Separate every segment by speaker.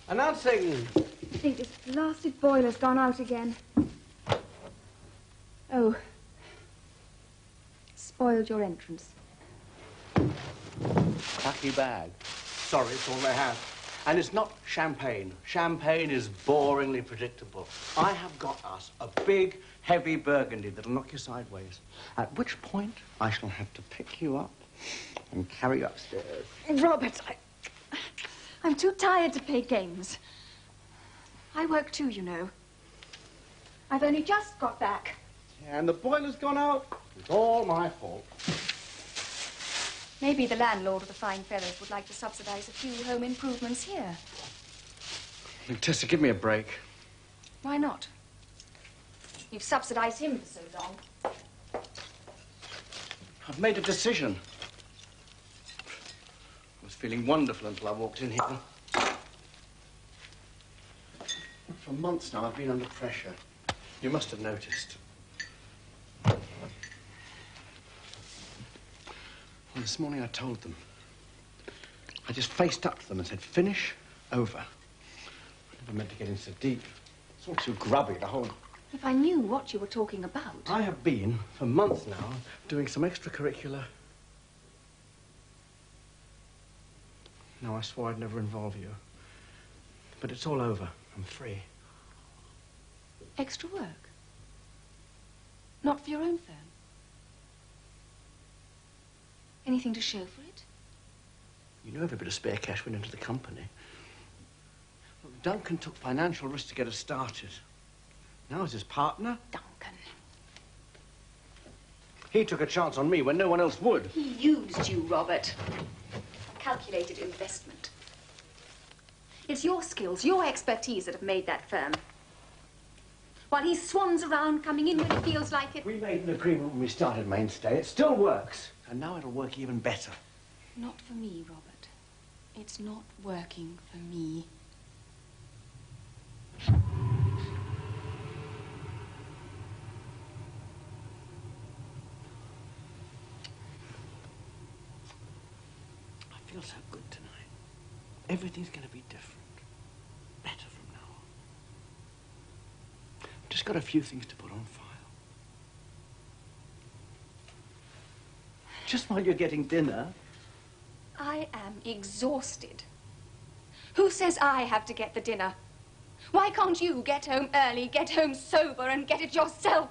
Speaker 1: Announcing!
Speaker 2: I think this blasted boiler's gone out again. Oh. Spoiled your entrance.
Speaker 1: Lucky bag. Sorry, it's all they have. And it's not champagne. Champagne is boringly predictable. I have got us a big, heavy burgundy that'll knock you sideways. At which point, I shall have to pick you up and carry you upstairs.
Speaker 2: Robert, I'm too tired to play games. I work too, you know. I've only just got back.
Speaker 1: Yeah, and the boiler's gone out. It's all my fault.
Speaker 2: Maybe the landlord of the Fine Feathers would like to subsidize a few home improvements here.
Speaker 1: Tessa, give me a break.
Speaker 2: Why not? You've subsidized him for so long.
Speaker 1: I've made a decision. I was feeling wonderful until I walked in here. For months now, I've been under pressure. You must have noticed. Well, this morning I told them. I just faced up to them and said, finish, over. I never meant to get in so deep. It's all too grubby, the whole...
Speaker 2: If I knew what you were talking about...
Speaker 1: I have been, for months now, doing some extracurricular... No, I swore I'd never involve you. But it's all over. I'm free.
Speaker 2: Extra work? Not for your own firm? Anything to show for it?
Speaker 1: You know every bit of spare cash went into the company. Look, Duncan took financial risks to get us started. Now as his partner...
Speaker 2: Duncan.
Speaker 1: He took a chance on me when no one else would.
Speaker 2: He used you, Robert. A calculated investment. It's your skills, your expertise that have made that firm. While he swans around, coming in when he feels like it.
Speaker 1: We made an agreement when we started Mainstay. It still works. And now it'll work even better.
Speaker 2: Not for me, Robert. It's not working for me.
Speaker 1: I feel so good tonight. Everything's going to be different. Better from now on. I've just got a few things to put on file. Just while you're getting dinner.
Speaker 2: I am exhausted. Who says I have to get the dinner? Why can't you get home early, get home sober, and get it yourself?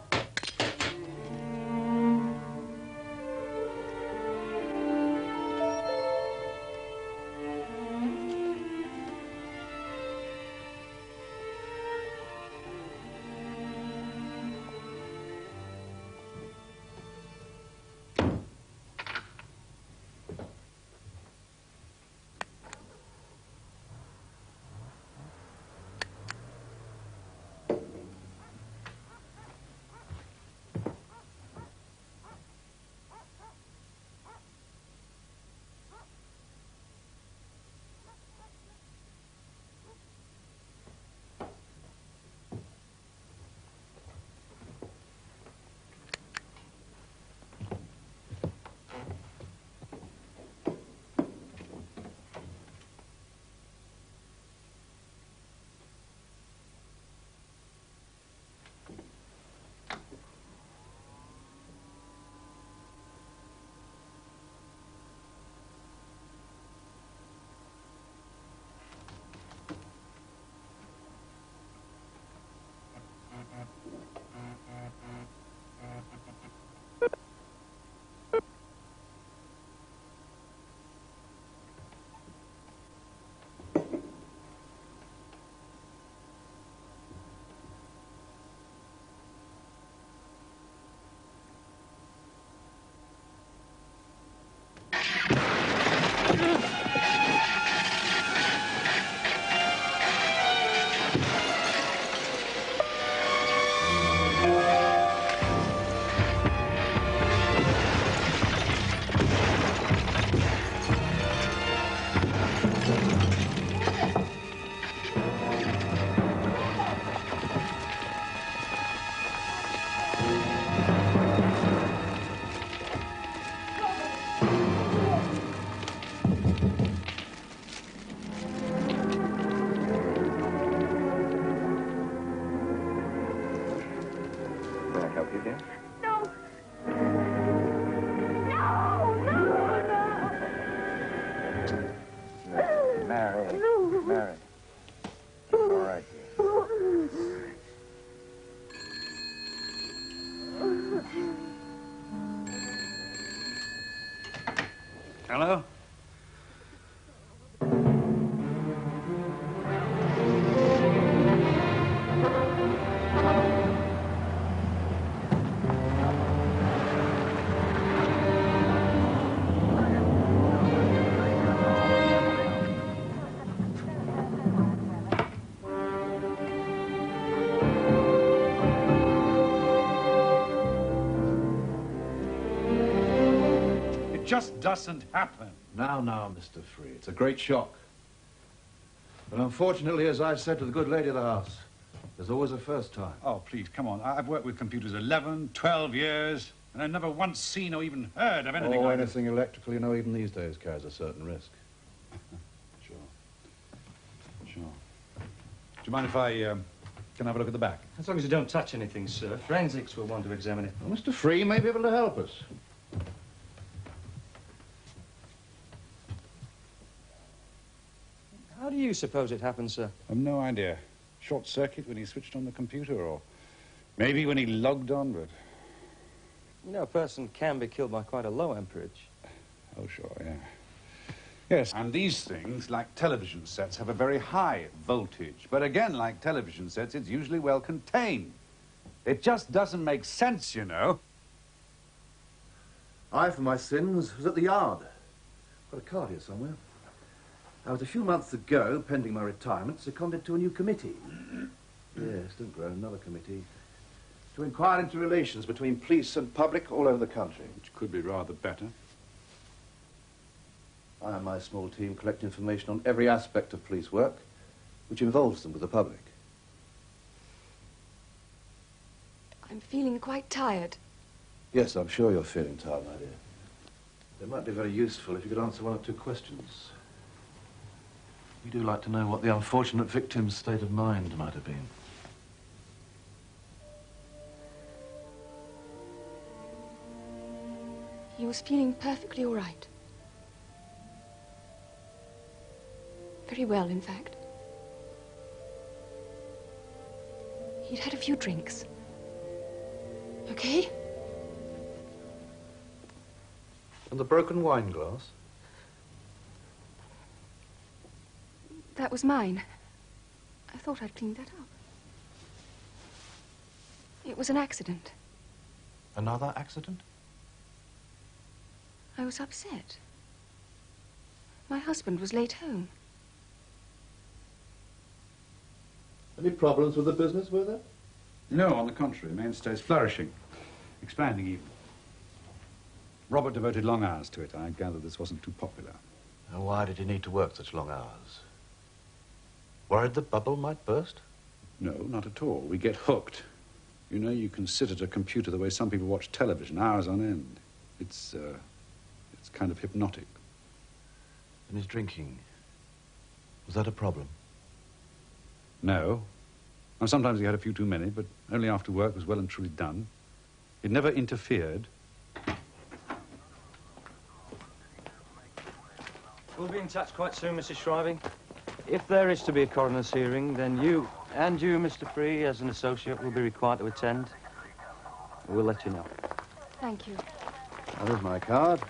Speaker 1: again?
Speaker 2: No. No, no, no.
Speaker 3: Mary. Mary. It's all right, dear.
Speaker 4: Hello? It just doesn't happen.
Speaker 5: Now, Mr. Free, it's a great shock. But unfortunately, as I said to the good lady of the house, there's always a first time.
Speaker 4: Oh, please, come on. I've worked with computers 11, 12 years, and I've never once seen or even heard of anything like
Speaker 5: Anything electrical, you know, even these days carries a certain risk.
Speaker 4: Sure. Sure. Do you mind if I can have a look at the back?
Speaker 6: As long as you don't touch anything, sir. Forensics will want to examine it.
Speaker 5: Well, Mr. Free may be able to help us.
Speaker 6: How do you suppose it happened, sir?
Speaker 4: I've no idea. Short circuit when he switched on the computer, or maybe when he logged on, but...
Speaker 6: You know, a person can be killed by quite a low amperage.
Speaker 4: Oh, sure, yeah. Yes, and these things, like television sets, have a very high voltage. But again, like television sets, it's usually well contained. It just doesn't make sense, you know.
Speaker 5: I, for my sins, was at the yard. Got a card here somewhere. I was a few months ago, pending my retirement, seconded to a new committee. Yes, don't groan, another committee. To inquire into relations between police and public all over the country.
Speaker 4: Which could be rather better.
Speaker 5: I and my small team collect information on every aspect of police work, which involves them with the public.
Speaker 7: I'm feeling quite tired.
Speaker 5: Yes, I'm sure you're feeling tired, my dear. It might be very useful if you could answer one or two questions. We do like to know what the unfortunate victim's state of mind might have been.
Speaker 7: He was feeling perfectly all right. Very well, in fact. He'd had a few drinks. Okay?
Speaker 5: And the broken wine glass?
Speaker 7: That was mine. I thought I'd cleaned that up. It was an accident.
Speaker 5: Another accident?
Speaker 7: I was upset. My husband was late home.
Speaker 5: Any problems with the business, were there?
Speaker 4: No, on the contrary, mainstay's flourishing. Expanding even. Robert devoted long hours to it. I gather this wasn't too popular.
Speaker 5: And why did he need to work such long hours? Worried the bubble might burst?
Speaker 4: No, not at all. We get hooked. You know, you can sit at a computer the way some people watch television, hours on end. It's kind of hypnotic.
Speaker 5: And his drinking, was that a problem?
Speaker 4: No. Now, sometimes he had a few too many, but only after work was well and truly done. It never interfered.
Speaker 6: We'll be in touch quite soon, Mrs. Shriving. If there is to be a coroner's hearing, then you, Mr. Free, as an associate, will be required to attend. We'll let you know.
Speaker 7: Thank you.
Speaker 5: There's my card.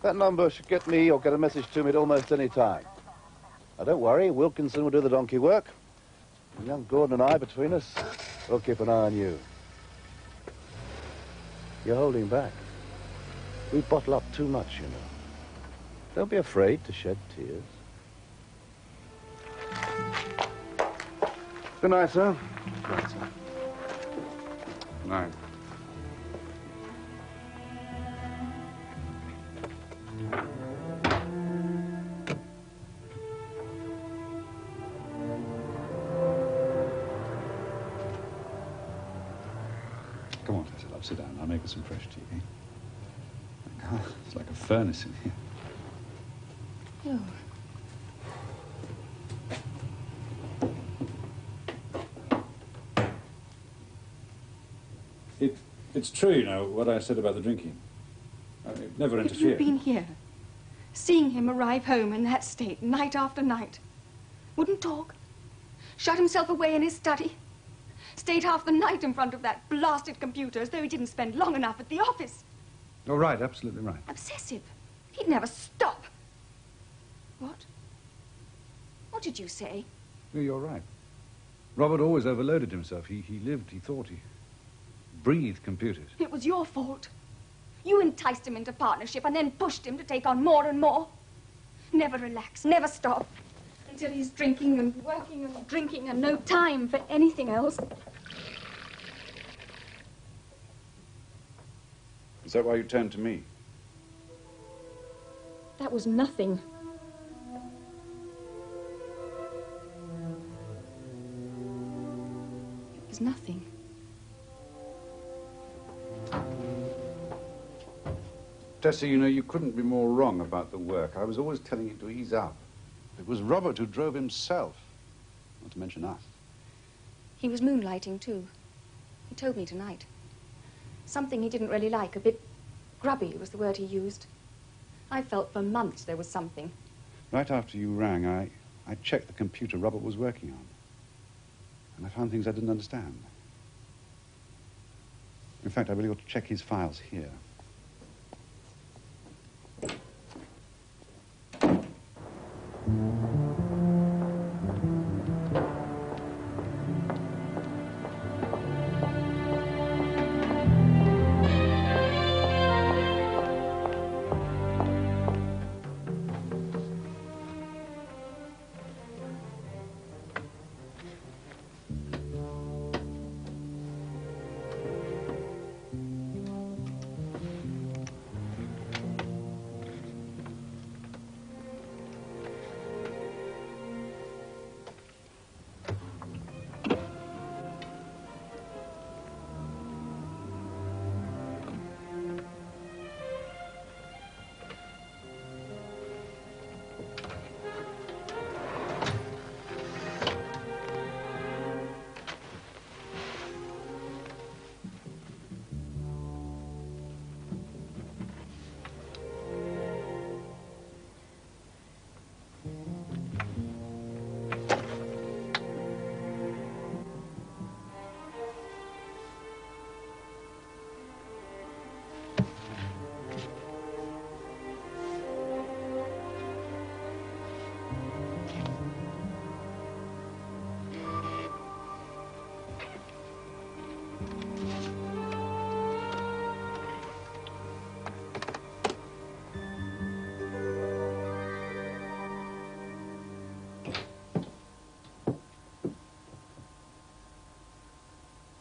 Speaker 5: That number should get me or get a message to me at almost any time. Now, don't worry, Wilkinson will do the donkey work. And young Gordon and I, between us, we'll keep an eye on you. You're holding back. We bottle up too much, you know. Don't be afraid to shed tears. Good night, sir.
Speaker 4: Good night, sir. Good night. Come on, Tessa, love, sit down. I'll make us some fresh tea, eh? God, it's like a furnace in here.
Speaker 7: Oh.
Speaker 4: It's true, you know, what I said about the drinking. It never
Speaker 7: If
Speaker 4: interfered.
Speaker 7: you'd been here, seeing him arrive home in that state, night after night, wouldn't talk, shut himself away in his study, stayed half the night in front of that blasted computer as though he didn't spend long enough at the office.
Speaker 4: Oh, right, absolutely right.
Speaker 7: Obsessive. He'd never stop. What? What did you say?
Speaker 4: No, you're right. Robert always overloaded himself. He lived, he thought, he breathed computers.
Speaker 7: It was your fault. You enticed him into partnership and then pushed him to take on more and more. Never relax, never stop. Until he's drinking and working and drinking and no time for anything else.
Speaker 4: Is that why you turned to me?
Speaker 7: That was nothing. It was nothing.
Speaker 4: Tessa, you know, you couldn't be more wrong about the work. I was always telling you to ease up. It was Robert who drove himself, not to mention us.
Speaker 7: He was moonlighting, too. He told me tonight. Something he didn't really like, a bit grubby was the word he used. I felt for months there was something.
Speaker 4: Right after you rang, I checked the computer Robert was working on. And I found things I didn't understand. In fact, I really ought to check his files here.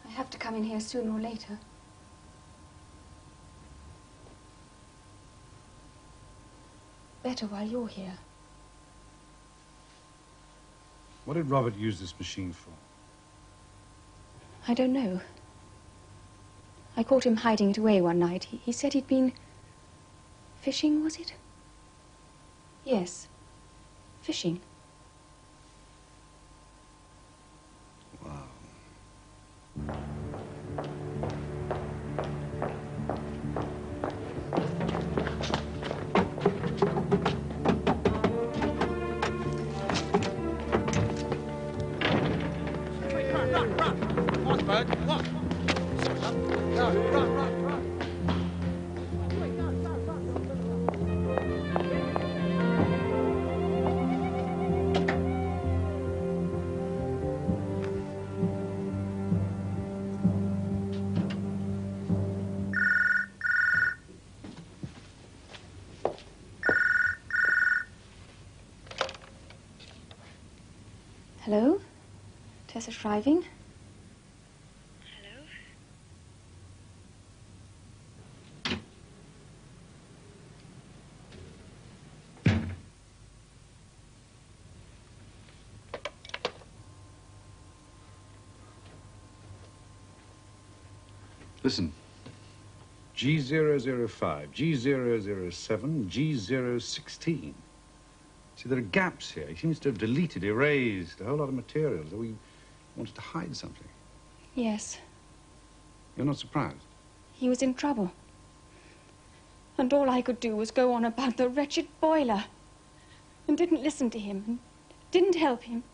Speaker 7: I have to come in here sooner or later. Better while you're here.
Speaker 4: What did Robert use this machine for?
Speaker 7: I don't know. I caught him hiding it away one night. He said he'd been fishing, was it? Yes, fishing. Hello? Tessa Shriving?
Speaker 8: Hello?
Speaker 4: Listen. G005, G007, G016. See, there are gaps here. He seems to have deleted, erased a whole lot of material, as though he wanted to hide something.
Speaker 7: Yes.
Speaker 4: You're not surprised?
Speaker 7: He was in trouble. And all I could do was go on about the wretched boiler. And didn't listen to him, and didn't help him.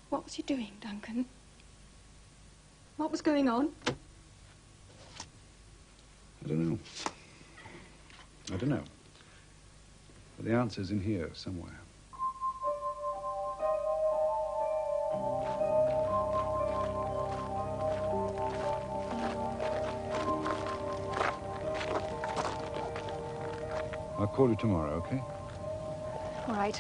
Speaker 7: What was you doing, Duncan? What was going on?
Speaker 4: I don't know. I don't know. But the answer's in here somewhere. I'll call you tomorrow, okay?
Speaker 7: All right.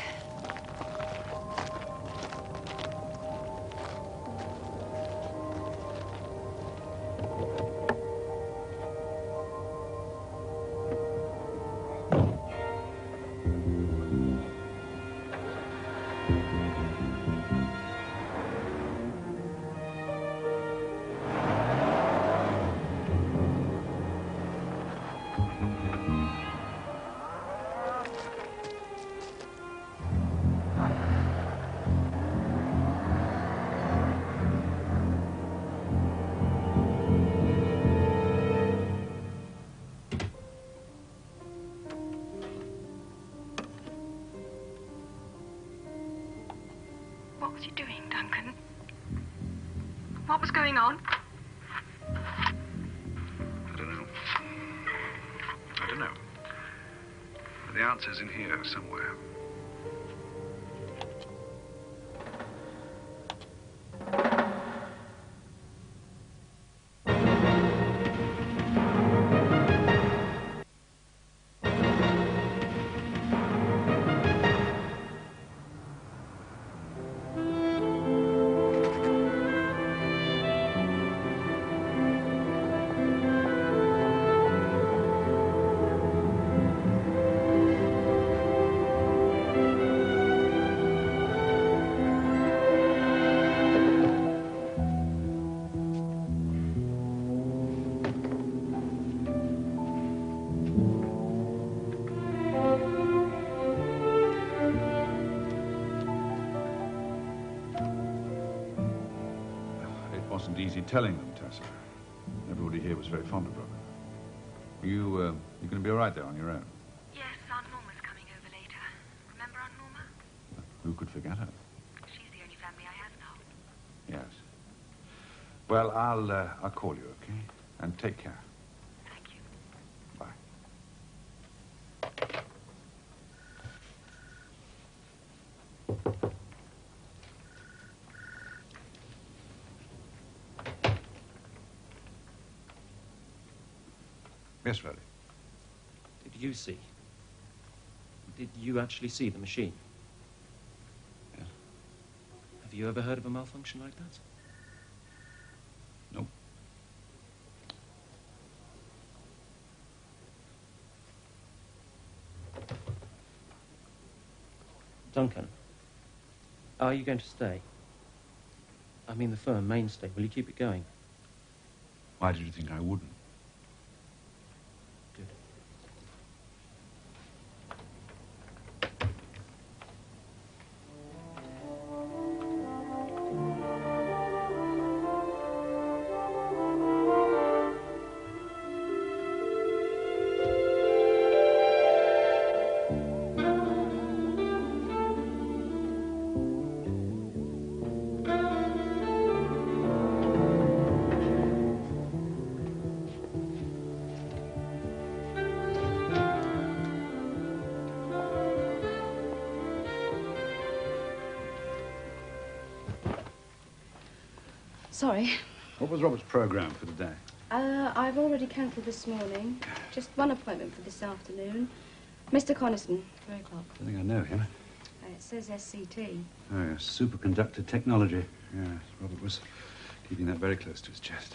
Speaker 7: What was you doing, Duncan? What was going on?
Speaker 4: I don't know. I don't know. But the answer's in here somewhere. Wasn't easy telling them, Tessa. Everybody here was very fond of Robert. You're going to be all right there on your own?
Speaker 7: Yes, Aunt Norma's coming over later. Remember Aunt Norma?
Speaker 4: Who could forget her?
Speaker 7: She's the only family I have now.
Speaker 4: Yes. Well, I'll call you, okay? And take care.
Speaker 7: Thank you.
Speaker 4: Bye. Yes, Freddie.
Speaker 6: Did you see? Did you actually see the machine?
Speaker 4: Yes.
Speaker 6: Have you ever heard of a malfunction like that?
Speaker 4: Nope.
Speaker 6: Duncan, are you going to stay? I mean the firm, Mainstay. Will you keep it going?
Speaker 4: Why did you think I wouldn't?
Speaker 6: Good.
Speaker 9: Sorry.
Speaker 4: What was Robert's program for today?
Speaker 9: I've already cancelled this morning. Just one appointment for this afternoon. Mr. Coniston, 3 o'clock.
Speaker 4: I think I know him.
Speaker 9: It says SCT.
Speaker 4: Oh, yes, superconductor technology. Yes, Robert was keeping that very close to his chest.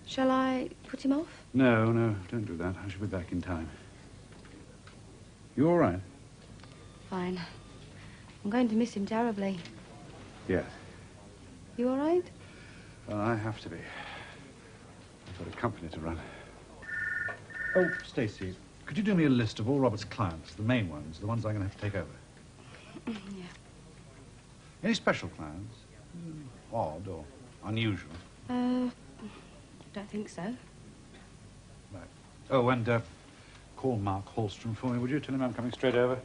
Speaker 9: Shall I put him off?
Speaker 4: No, don't do that. I shall be back in time. You all right?
Speaker 9: Fine. I'm going to miss him terribly.
Speaker 4: Yes.
Speaker 9: You all right?
Speaker 4: Well, I have to be. I've got a company to run.
Speaker 6: Oh, Stacey.
Speaker 4: Could you do me a list of all Robert's clients, the main ones, the ones I'm going to have to take over?
Speaker 9: Yeah.
Speaker 4: Any special clients? Odd or unusual?
Speaker 9: Don't think so.
Speaker 4: Right. Oh, and call Mark Hallstrom for me, would you? Tell him I'm coming straight over.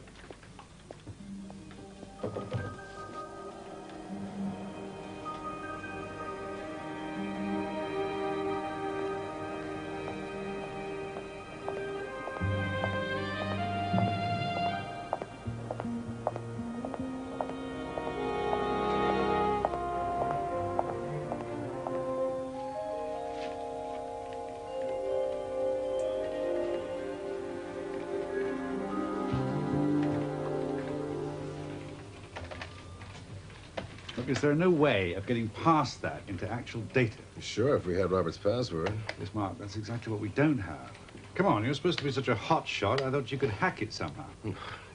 Speaker 4: Look, is there no way of getting past that into actual data?
Speaker 10: Sure, if we had Robert's password.
Speaker 4: Yes, Mark, that's exactly what we don't have. Come on, you're supposed to be such a hot shot. I thought you could hack it somehow.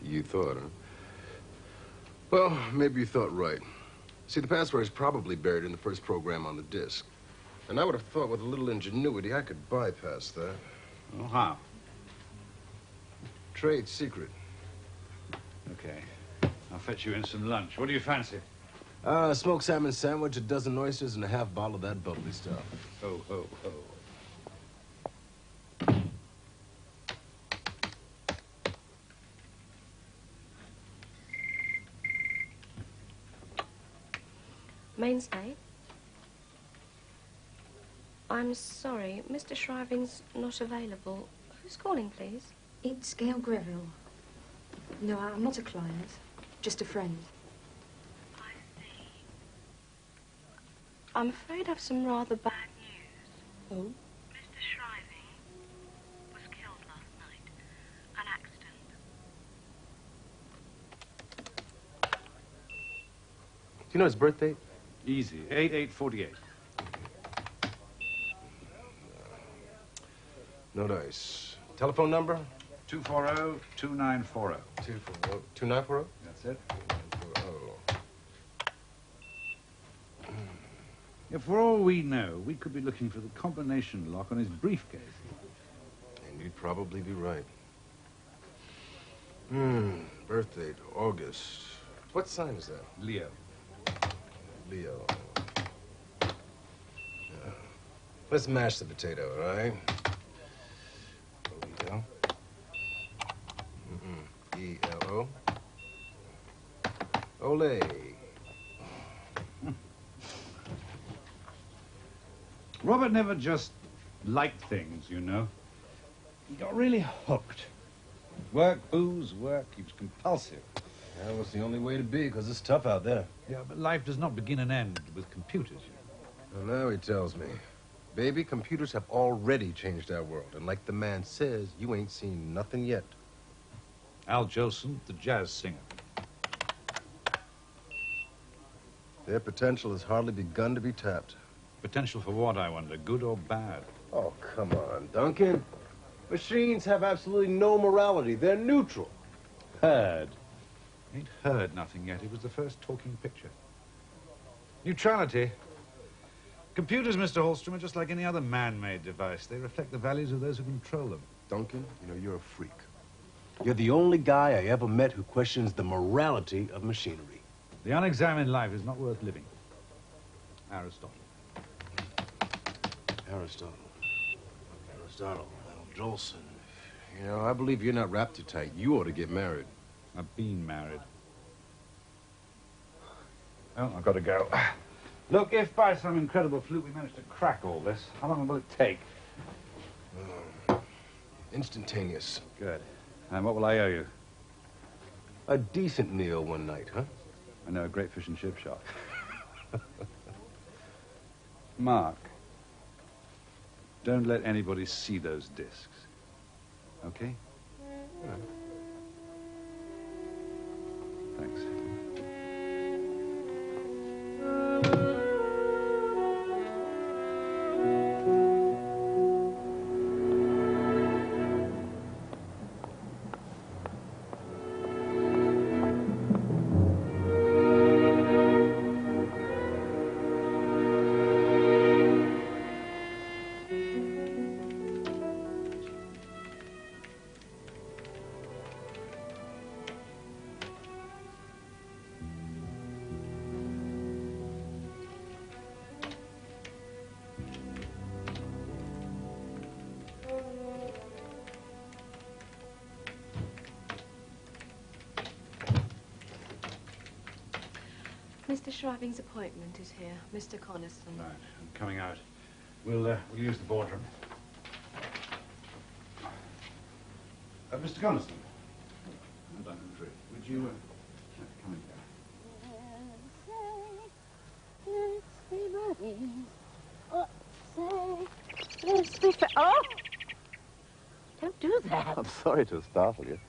Speaker 10: You thought, huh? Well, maybe you thought right. See, the password is probably buried in the first program on the disk. And I would have thought with a little ingenuity I could bypass that.
Speaker 4: Well, how?
Speaker 10: Trade secret.
Speaker 4: Okay. I'll fetch you in some lunch. What do you fancy?
Speaker 10: Smoked salmon sandwich, a dozen oysters, and a half bottle of that bubbly stuff.
Speaker 4: Ho, ho, ho.
Speaker 9: Mainstay? I'm sorry, Mr. Shriving's not available. Who's calling, please?
Speaker 11: It's Gail Greville. No, I'm not a client, just a friend.
Speaker 9: I'm afraid I've some rather bad news.
Speaker 11: Oh?
Speaker 8: Mr. Shriving was killed last night. An accident.
Speaker 10: Do you know his birthday?
Speaker 4: Easy. 8848.
Speaker 10: No dice. Telephone number?
Speaker 4: 240-2940.
Speaker 10: 2940?
Speaker 4: That's it.
Speaker 10: 2940.
Speaker 4: Yeah, for all we know, we could be looking for the combination lock on his briefcase.
Speaker 10: And you'd probably be right. Birth date, August. What sign is that?
Speaker 4: Leo.
Speaker 10: Leo. Yeah. Let's mash the potato, all right? Leo. E-L-O. Ole.
Speaker 4: Robert never just liked things, you know. He got really hooked. Work, booze, work. He was compulsive.
Speaker 10: That was the only way to be, because it's tough out there.
Speaker 4: Yeah, but life does not begin and end with computers, you know.
Speaker 10: Well, now he tells me. Baby, computers have already changed our world. And like the man says, you ain't seen nothing yet.
Speaker 4: Al Jolson, the jazz singer.
Speaker 10: Their potential has hardly begun to be tapped.
Speaker 4: Potential for what, I wonder? Good or bad?
Speaker 10: Oh, come on, Duncan. Machines have absolutely no morality. They're neutral.
Speaker 4: Heard. Ain't heard nothing yet. It was the first talking picture. Neutrality. Computers, Mr. Hallstrom, are just like any other man-made device. They reflect the values of those who control them.
Speaker 10: Duncan, you know, you're a freak. You're the only guy I ever met who questions the morality of machinery.
Speaker 4: The unexamined life is not worth living. Aristotle.
Speaker 10: Aristotle, Al Jolson. You know, I believe you're not wrapped too tight. You ought to get married.
Speaker 4: I've been married. Oh, I've got to go. Look, if by some incredible fluke we manage to crack all this, how long will it take?
Speaker 10: Instantaneous.
Speaker 4: Good. And what will I owe you?
Speaker 10: A decent meal one night, huh?
Speaker 4: I know a great fish and chip shop. Mark, don't let anybody see those discs. Okay?
Speaker 10: Yeah.
Speaker 4: Thanks.
Speaker 11: Mr. Shriving's appointment is here, Mr. Coniston.
Speaker 4: Right, I'm coming out. We'll use the boardroom. Mr. Coniston. Duncan, would you come in
Speaker 12: here? Oh! Don't do that.
Speaker 5: I'm sorry to startle you.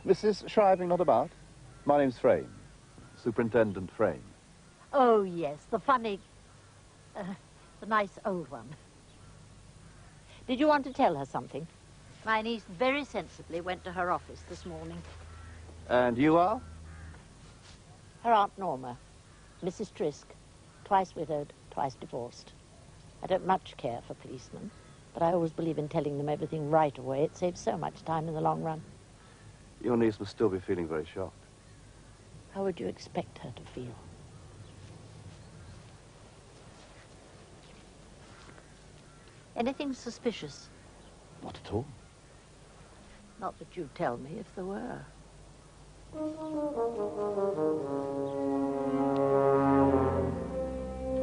Speaker 5: Mrs. Shriving not about? My name's Frame. Superintendent Frame.
Speaker 12: Oh, yes, the funny, the nice old one. Did you want to tell her something? My niece very sensibly went to her office this morning.
Speaker 5: And you are?
Speaker 12: Her Aunt Norma, Mrs. Trisk, twice widowed, twice divorced. I don't much care for policemen, but I always believe in telling them everything right away. It saves so much time in the long run.
Speaker 5: Your niece must still be feeling very shocked.
Speaker 12: How would you expect her to feel? Anything suspicious?
Speaker 5: Not at all.
Speaker 12: Not that you'd tell me if there were.
Speaker 4: I've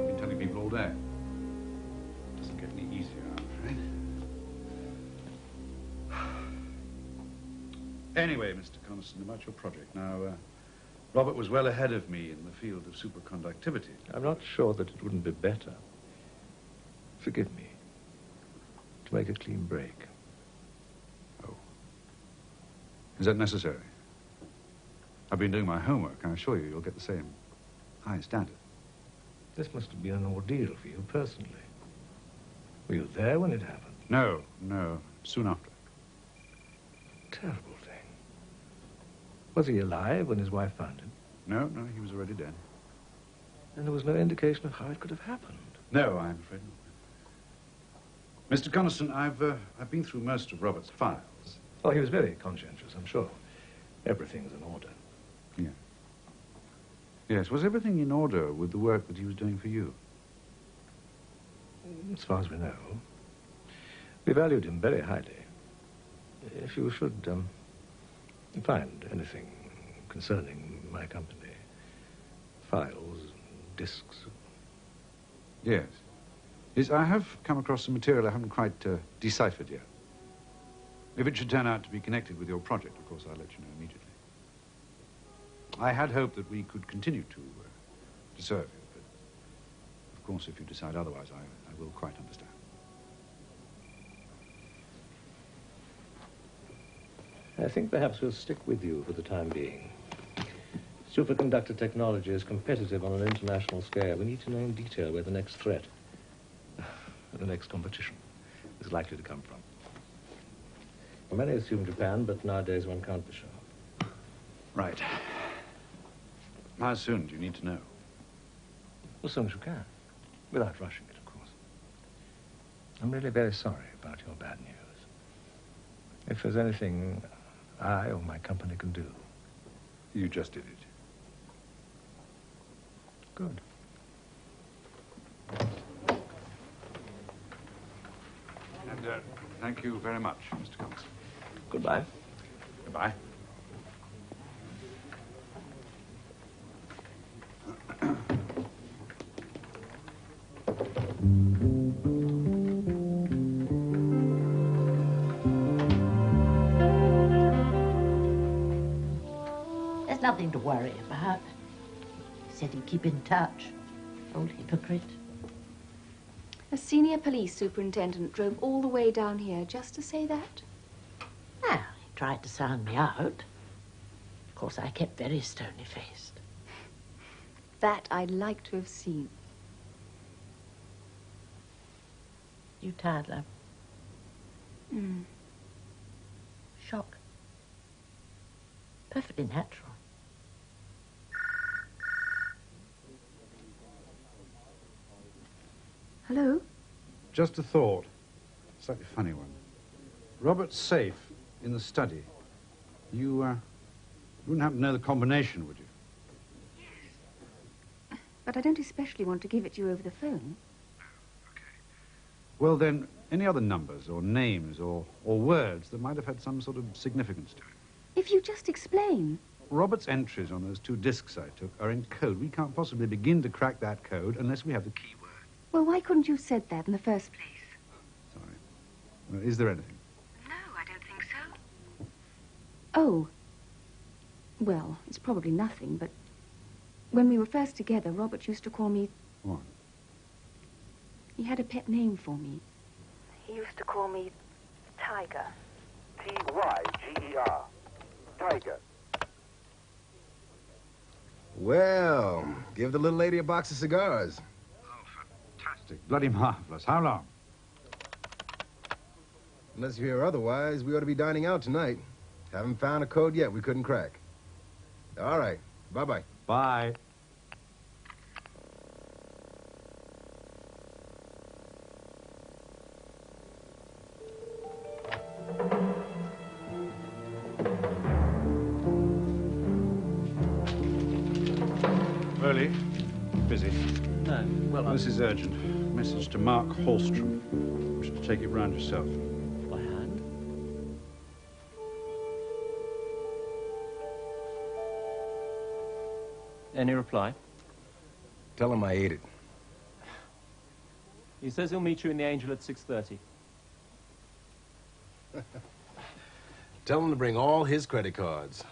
Speaker 4: been telling people all day. It doesn't get any easier, I'm afraid. Anyway, Mr. Coniston, about your project. Now, Robert was well ahead of me in the field of superconductivity.
Speaker 5: I'm not sure that it wouldn't be better. Forgive me. To make a clean break.
Speaker 4: Oh. Is that necessary? I've been doing my homework. I assure you, you'll get the same high standard.
Speaker 5: This must have been an ordeal for you personally. Were you there when it happened?
Speaker 4: No, soon after.
Speaker 5: Terrible thing. Was he alive when his wife found him?
Speaker 4: No, he was already dead.
Speaker 5: And there was no indication of how it could have happened?
Speaker 4: No, I'm afraid not. Mr. Coniston, I've been through most of Robert's files.
Speaker 5: Oh, he was very conscientious, I'm sure. Everything's in order.
Speaker 4: Yeah. Yes, was everything in order with the work that he was doing for you?
Speaker 5: As far as we know. We valued him very highly. If you should find anything concerning my company, files, discs.
Speaker 4: Yes. Yes, I have come across some material I haven't quite deciphered yet. If it should turn out to be connected with your project, of course, I'll let you know immediately. I had hoped that we could continue to serve you, but of course, if you decide otherwise, I will quite understand.
Speaker 13: I think perhaps we'll stick with you for the time being. Superconductor technology is competitive on an international scale. We need to know in detail where the next threat,
Speaker 5: The next competition is likely to come from.
Speaker 13: well, many assume Japan, but nowadays one can't be sure.
Speaker 4: Right. How soon do you need to know?
Speaker 5: As soon as you can, without rushing it, of course. I'm really very sorry about your bad news. If there's anything I or my company can do.
Speaker 4: You just did it.
Speaker 5: Good.
Speaker 4: And thank you very much, Mr. Coniston.
Speaker 5: Goodbye.
Speaker 4: Goodbye.
Speaker 12: There's nothing to worry about. He said he'd keep in touch. Old hypocrite.
Speaker 2: A senior police superintendent drove all the way down here just to say that?
Speaker 12: Well, he tried to sound me out. Of course, I kept very stony-faced.
Speaker 2: That I'd like to have seen.
Speaker 12: You tired, love?
Speaker 2: Mm.
Speaker 12: Shock. Perfectly natural.
Speaker 2: Hello?
Speaker 4: Just a thought. Slightly funny one. Robert's safe in the study. You wouldn't happen to know the combination, would you?
Speaker 2: But I don't especially want to give it to you over the phone.
Speaker 4: Well, then, any other numbers or names or words that might have had some sort of significance to it?
Speaker 2: If you just explain.
Speaker 4: Robert's entries on those 2 discs I took are in code. We can't possibly begin to crack that code unless we have the keyword.
Speaker 2: Well, why couldn't you have said that in the first place?
Speaker 4: Sorry. Is there anything?
Speaker 8: No, I don't think so.
Speaker 2: Oh. Well, it's probably nothing, but when we were first together, Robert used to call me...
Speaker 4: What?
Speaker 2: He had a pet name for me.
Speaker 8: He used to call me Tiger.
Speaker 3: T-Y-G-E-R. Tiger.
Speaker 10: Well, give the little lady a box of cigars.
Speaker 4: Fantastic. Bloody marvelous. How long?
Speaker 10: Unless you hear otherwise, we ought to be dining out tonight. Haven't found a code yet we couldn't crack. All right. Bye-bye.
Speaker 4: Bye. Early. Busy.
Speaker 6: No, well,
Speaker 4: This is urgent. Message to Mark Hallstrom. You should take it round yourself.
Speaker 6: by hand. Any reply?
Speaker 10: Tell him I ate it.
Speaker 6: He says he'll meet you in the Angel at 6:30.
Speaker 10: Tell him to bring all his credit cards.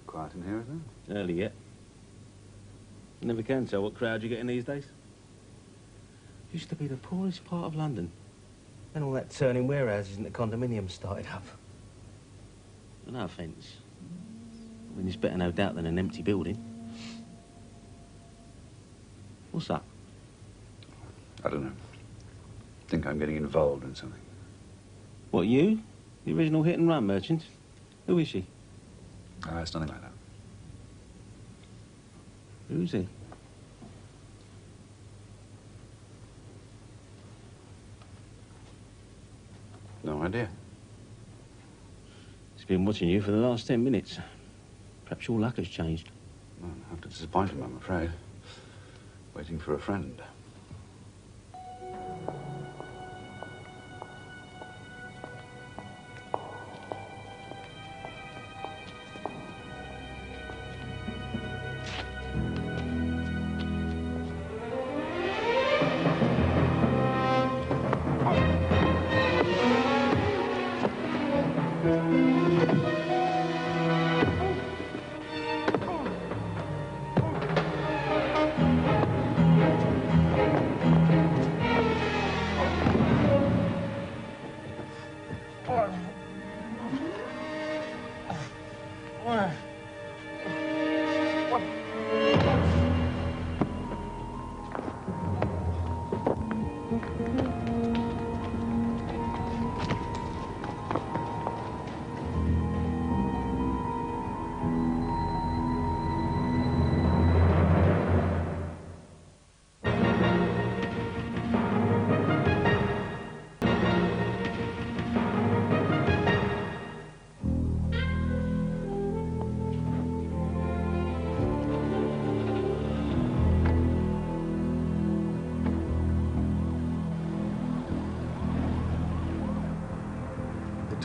Speaker 4: Quiet in here, isn't it?
Speaker 14: Early yet. You never can tell what crowd you're getting these days. Used to be the poorest part of London. Then all that turning warehouses into condominiums started up. No offence. I mean, it's better no doubt than an empty building. What's up?
Speaker 4: I don't know. Think I'm getting involved in something.
Speaker 14: What, you? The original hit-and-run merchant? Who is she?
Speaker 4: It's nothing like that.
Speaker 14: Who's he?
Speaker 4: No idea.
Speaker 14: He's been watching you for the last 10 minutes. Perhaps your luck has changed.
Speaker 4: Well, I have to disappoint him, I'm afraid. Waiting for a friend.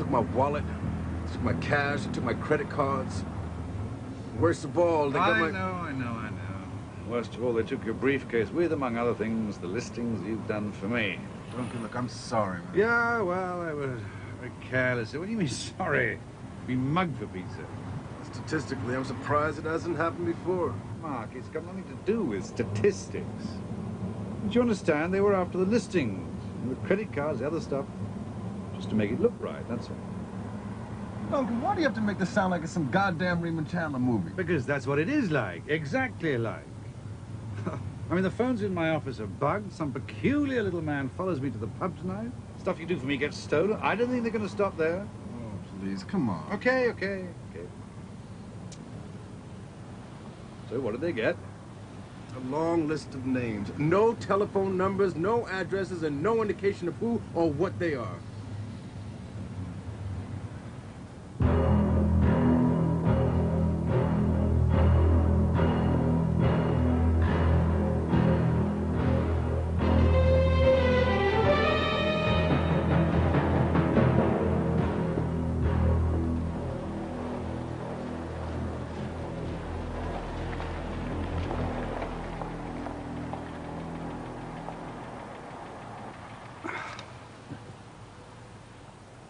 Speaker 10: took my wallet, took my cash, they took my credit cards. Worst of all, they got
Speaker 4: I know. Worst of all, they took your briefcase with, among other things, the listings you've done for me.
Speaker 10: Duncan, look, I'm sorry, man.
Speaker 4: Yeah, well, I was very careless. What do you mean sorry? Been mugged for pizza.
Speaker 10: Statistically, I'm surprised it hasn't happened before.
Speaker 4: Mark, it's got nothing to do with statistics. Don't you understand? They were after the listings, and the credit cards, the other stuff, just to make it look right, that's all.
Speaker 10: Duncan, why do you have to make this sound like it's some goddamn Raymond Chandler movie?
Speaker 4: Because that's what it is like, exactly like. I mean, the phones in my office are bugged. Some peculiar little man follows me to the pub tonight. Stuff you do for me gets stolen. I don't think they're going to stop there.
Speaker 10: Oh, please, come on.
Speaker 4: Okay. So what did they get?
Speaker 10: A long list of names. No telephone numbers, no addresses, and no indication of who or what they are.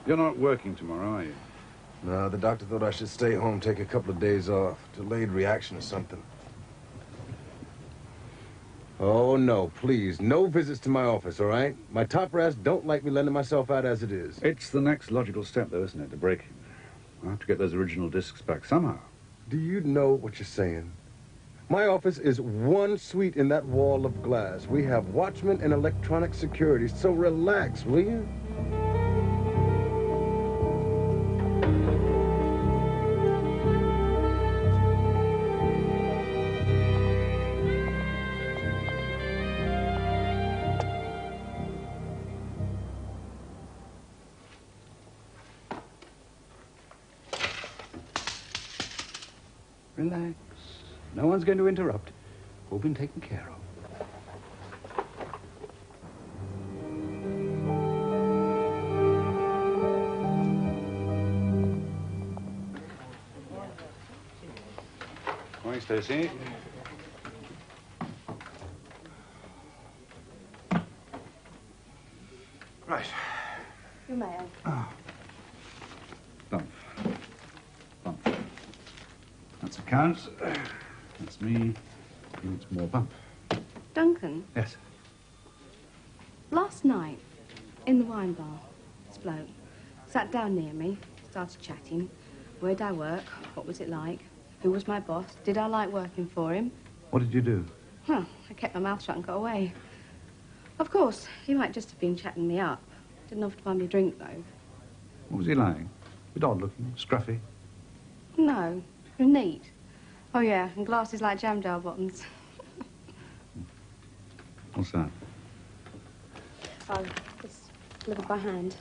Speaker 4: You're not working tomorrow, are you?
Speaker 10: No, the doctor thought I should stay home, take a couple of days off. Delayed reaction or something. Oh, no, please. No visits to my office, all right? My top brass don't like me lending myself out as it is.
Speaker 4: It's the next logical step, though, isn't it, to break it? I'll have to get those original discs back somehow.
Speaker 10: Do you know what you're saying? My office is one suite in that wall of glass. We have watchmen and electronic security, so relax, will you?
Speaker 4: Relax. No one's going to interrupt. All been taken care of. Morning, Stacey. Right.
Speaker 9: You may.
Speaker 4: Bump. That's accounts. That's me. Needs more bump.
Speaker 9: Duncan,
Speaker 4: Yes.
Speaker 9: last night, in the wine bar, this bloke sat down near me, started chatting. Where'd I work? What was it like? Who was my boss? Did I like working for him?
Speaker 4: What did you do?
Speaker 9: Well, I kept my mouth shut and got away. Of course, he might just have been chatting me up. Didn't offer to buy me a drink, though.
Speaker 4: What was he like? A bit odd looking, scruffy.
Speaker 9: No, neat. Oh, yeah, and glasses like jam jar bottoms.
Speaker 4: What's that?
Speaker 9: Oh, just delivered by hand.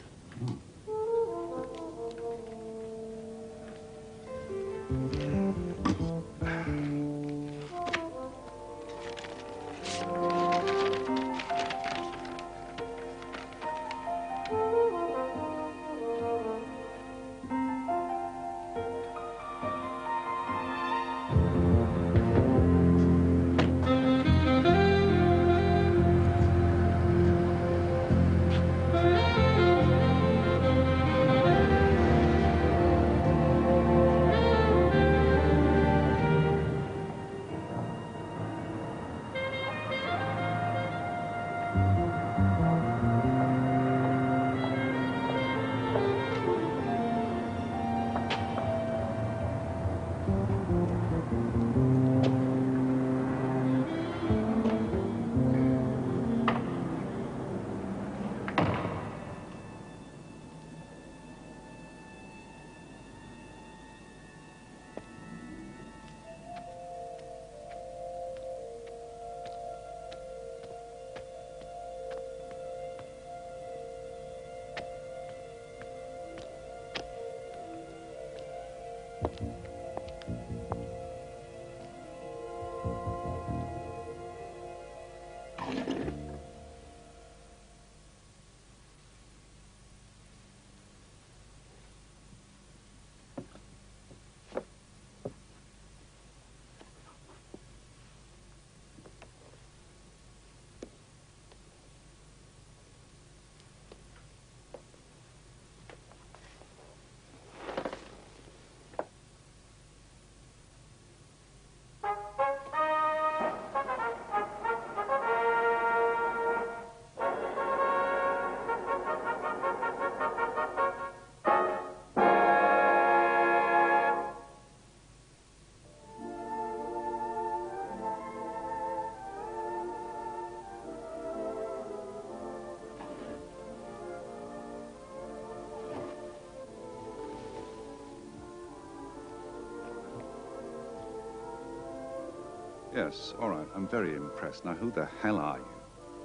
Speaker 4: Yes, all right. I'm very impressed. Now, who the hell are you?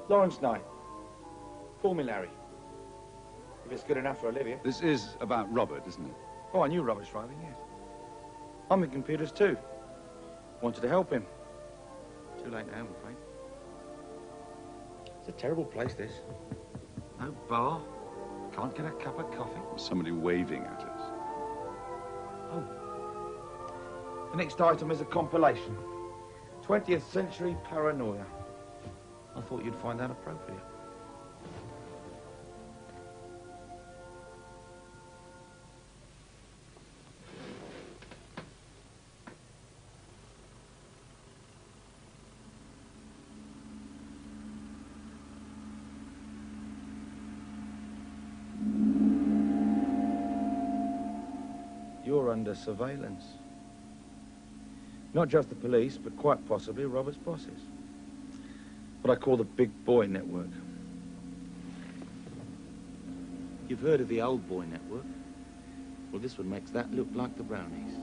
Speaker 14: Lawrence Knight. Call me Larry. If it's good enough for Olivia.
Speaker 4: This is about Robert, isn't it?
Speaker 14: Oh, I knew Robert Shriving, yes. I'm in computers too. Wanted to help him. Too late now, I'm afraid. It's a terrible place, this. No bar. Can't get a cup of coffee.
Speaker 4: Somebody waving at us.
Speaker 14: Oh. The next item is a compilation. 20th century paranoia. I thought you'd find that appropriate. You're under surveillance. Not just the police, but quite possibly Robert's bosses. What I call the big boy network. You've heard of the old boy network? Well, this one makes that look like the brownies.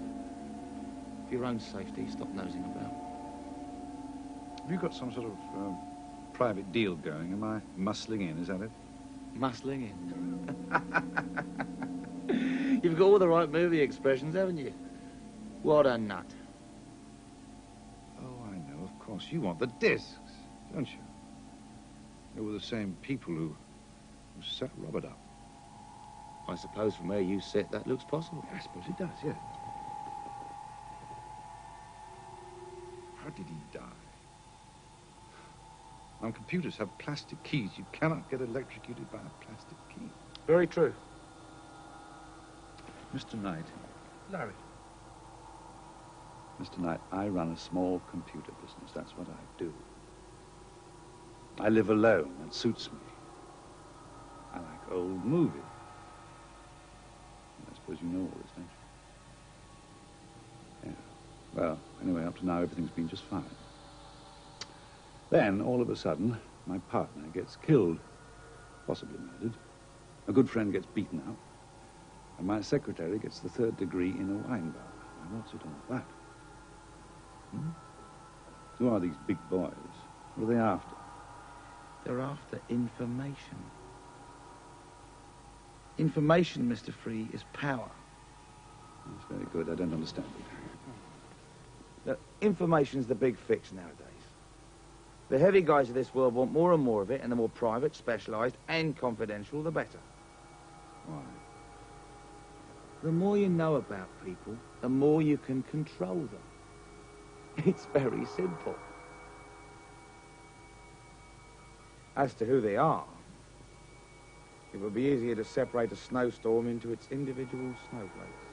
Speaker 14: For your own safety, stop nosing about.
Speaker 4: Have you got some sort of private deal going? Am I muscling in, is that it?
Speaker 14: Muscling in. You've got all the right movie expressions, haven't you? What a nut.
Speaker 4: Oh, I know, of course. You want the discs, don't you? They were the same people who set Robert up.
Speaker 14: I suppose from where you sit, that looks possible.
Speaker 4: I suppose it does, yeah. How did he die? Now, computers have plastic keys. You cannot get electrocuted by a plastic key.
Speaker 14: Very true.
Speaker 4: Mr. Knight.
Speaker 14: Larry.
Speaker 4: Mr. Knight, I run a small computer business. That's what I do. I live alone. That suits me. I like old movies. I suppose you know all this, don't you? Yeah. Well, anyway, up to now, everything's been just fine. Then, all of a sudden, my partner gets killed. Possibly murdered. A good friend gets beaten up. And my secretary gets the 3rd degree in a wine bar. Now, what's it all about? Who are these big boys? What are they after?
Speaker 14: They're after information. Information, Mr. Free, is power.
Speaker 4: That's very good. I don't understand it.
Speaker 14: Look, information's the big fix nowadays. The heavy guys of this world want more and more of it, and the more private, specialised, and confidential, the better.
Speaker 4: Why?
Speaker 14: The more you know about people, the more you can control them. It's very simple. As to who they are, it would be easier to separate a snowstorm into its individual snowflakes.